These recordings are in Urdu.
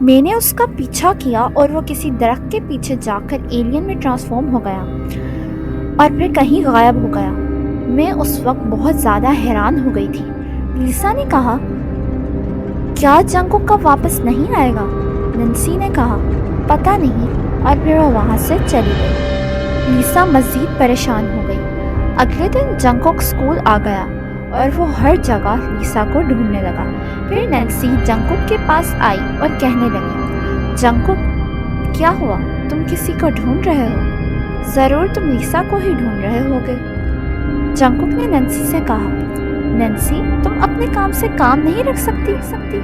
میں نے اس کا پیچھا کیا اور وہ کسی درخت کے پیچھے جا کر ایلین میں ٹرانسفارم ہو گیا اور پھر کہیں غائب ہو گیا۔ میں اس وقت بہت زیادہ حیران ہو گئی تھی۔ لیسا نے کہا، کیا جنگکوک کا واپس نہیں آئے گا؟ نینسی نے کہا، پتہ نہیں، اور پھر وہ وہاں سے چلی گئی۔ لیسا مزید پریشان ہو گئی۔ اگلے دن جنگکوک اسکول آ گیا اور وہ ہر جگہ لیسا کو ڈھونڈنے لگا۔ پھر نینسی جنگکوک کے پاس آئی اور کہنے لگی، جنگکوک، کیا ہوا؟ تم کسی کو ڈھونڈ رہے ہو؟ ضرور تم لیسا کو ہی ڈھونڈ رہے ہوگے۔ جنگکوک نے نینسی سے کہا، نینسی، تم اپنے کام سے کام نہیں رکھ سکتی۔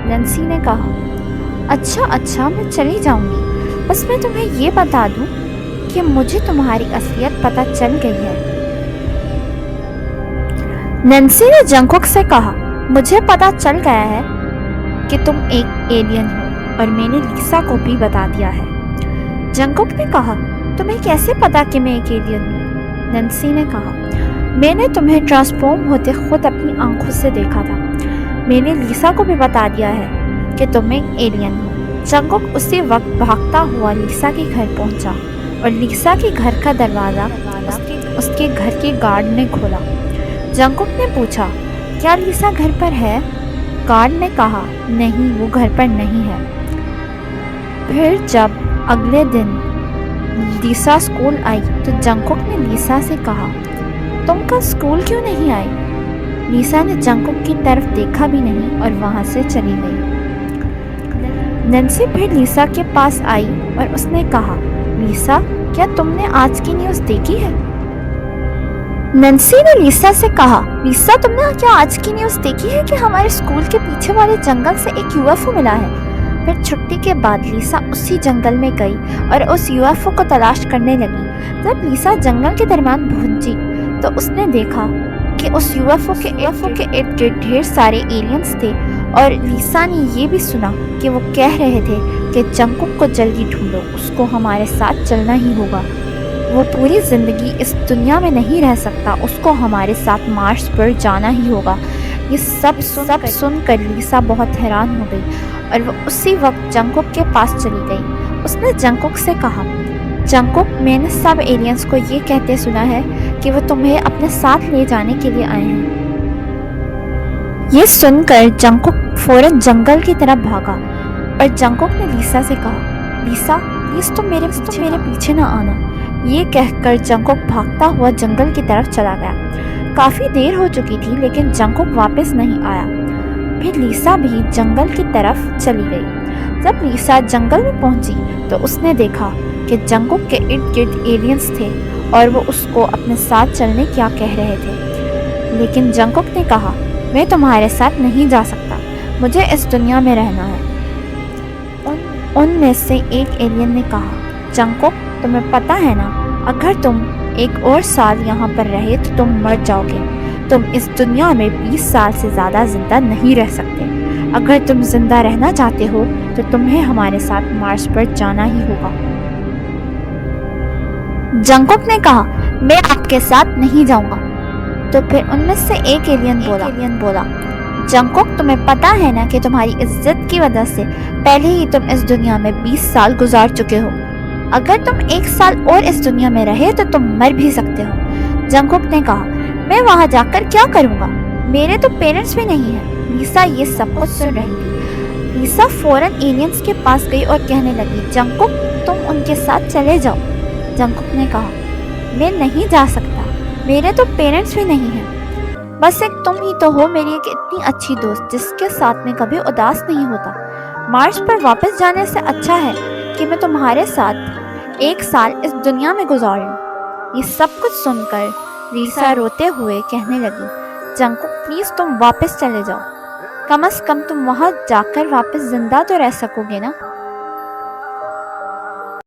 نینسی نے کہا، اچھا میں چلی جاؤں گی، بس میں تمہیں یہ بتا دوں کہ مجھے تمہاری اصلیت پتہ چل گئی ہے۔ نینسی نے جنگکوک سے کہا، مجھے پتہ چل گیا ہے کہ تم ایک ایلین ہو، اور میں نے لیسا کو بھی بتا دیا ہے۔ جنگکوک نے کہا، تمہیں کیسے پتا کہ میں ایک ایلین ہوں؟ نینسی نے کہا، میں نے تمہیں ٹرانسفارم ہوتے خود اپنی آنکھوں سے دیکھا تھا۔ میں نے لیسا کو بھی بتا دیا ہے کہ تم ایک ایلین ہو۔ جنگکوک اسی وقت بھاگتا ہوا لیسا کے گھر پہنچا اور لیسا کے گھر کا دروازہ اس کے گھر کے گارڈ نے کھولا۔ جنگکوک نے پوچھا، کیا لیسا گھر پر ہے؟ گارڈ نے کہا، نہیں، وہ گھر پر نہیں ہے۔ پھر جب اگلے دن لیسا اسکول آئی تو جنگکوک نے لیسا سے کہا، تم کل اسکول کیوں نہیں آئی؟ لیسا نے جنگکوک کی طرف دیکھا بھی نہیں اور وہاں سے چلی گئی۔ نینسی پھر لیسا کے پاس آئی اور اس نے کہا، لیسا، کیا تم نے آج کی نیوز دیکھی ہے؟ نینسی نے لیسا سے کہا، لیسا، تم نے کیا آج کی نیوز دیکھی ہے کہ ہمارے اسکول کے پیچھے والے جنگل سے ایک UFO ملا ہے؟ پھر چھٹی کے بعد لیسا اسی جنگل میں گئی اور اس UFO کو تلاش کرنے لگی۔ جب لیسا جنگل کے درمیان پہنچی تو اس نے دیکھا کہ اس UFO کے ارد گرد ڈھیر سارے ایلینز تھے، اور لیسا نے یہ بھی سنا کہ وہ کہہ رہے تھے کہ جنگکوک کو جلدی ڈھونڈو، اس کو ہمارے ساتھ چلنا ہی ہوگا، وہ پوری زندگی اس دنیا میں نہیں رہ سکتا، اس کو ہمارے ساتھ مارس پر جانا ہی ہوگا۔ یہ سب سن کر لیسا بہت حیران ہو گئی اور وہ اسی وقت جنگکوک کے پاس چلی گئی۔ اس نے جنگکوک سے کہا، جنگکوک، میں نے سب ایلینز کو یہ کہتے سنا ہے کہ وہ تمہیں اپنے ساتھ لے جانے کے لیے آئے ہیں۔ یہ سن کر جنگکوک فوراً جنگل کی طرف بھاگا، اور جنگکوک نے لیسا سے کہا، لیسا، پلیز تم میرے پیچھے نہ آنا۔ یہ کہہ کر جنگکوک بھاگتا ہوا جنگل کی طرف چلا گیا۔ کافی دیر ہو چکی تھی لیکن جنگکوک واپس نہیں آیا۔ پھر لیسا بھی جنگل کی طرف چلی گئی۔ جب لیسا جنگل میں پہنچی تو اس نے دیکھا کہ جنگکوک کے ارد گرد ایلینز تھے اور وہ اس کو اپنے ساتھ چلنے کیا کہہ رہے تھے، لیکن جنگکوک نے کہا، میں تمہارے ساتھ نہیں جا سکتا، مجھے اس دنیا میں رہنا ہے۔ ان میں سے ایک ایلین نے کہا، جنگکوک، تمہیں پتہ ہے نا، اگر تم ایک اور سال یہاں پر رہے تو تم مر جاؤ گے، تم اس دنیا میں 20 سال سے زیادہ زندہ نہیں رہ سکتے، اگر تم زندہ رہنا چاہتے ہو تو تمہیں ہمارے ساتھ مارس پر جانا ہی ہوگا۔ جنگکوک نے کہا، میں آپ کے ساتھ نہیں جاؤں گا۔ تو پھر ان میں سے ایک ایلین بولا، جنگکوک، تمہیں پتہ ہے نا کہ تمہاری عزت کی وجہ سے پہلے ہی تم اس دنیا میں 20 سال گزار چکے ہو، اگر تم 1 سال اور اس دنیا میں رہے تو تم مر بھی سکتے ہو۔ جنگکوک نے کہا، میں وہاں جا کر کیا کروں گا، میرے تو پیرنٹس بھی نہیں ہیں۔ لیسا یہ سب کچھ سن رہی تھی۔ لیسا فوراً ایلینز کے پاس گئی اور کہنے لگی، جنگکوک، تم ان کے ساتھ چلے جاؤ۔ جنگکوک نے کہا، میں نہیں جا سکتا، میرے تو پیرنٹس بھی نہیں ہیں، بس ایک تم ہی تو ہو میری ایک اتنی اچھی دوست جس کے ساتھ میں کبھی اداس نہیں ہوتا۔ مارس پر واپس جانے سے اچھا ہے کہ میں تمہارے ساتھ 1 سال اس دنیا میں گزار لوں۔ یہ سب کچھ سن کر لیسا روتے ہوئے کہنے لگی، جنگکوک، پلیز تم واپس چلے جاؤ، کم از کم تم وہاں جا کر واپس زندہ تو رہ سکو گے نا۔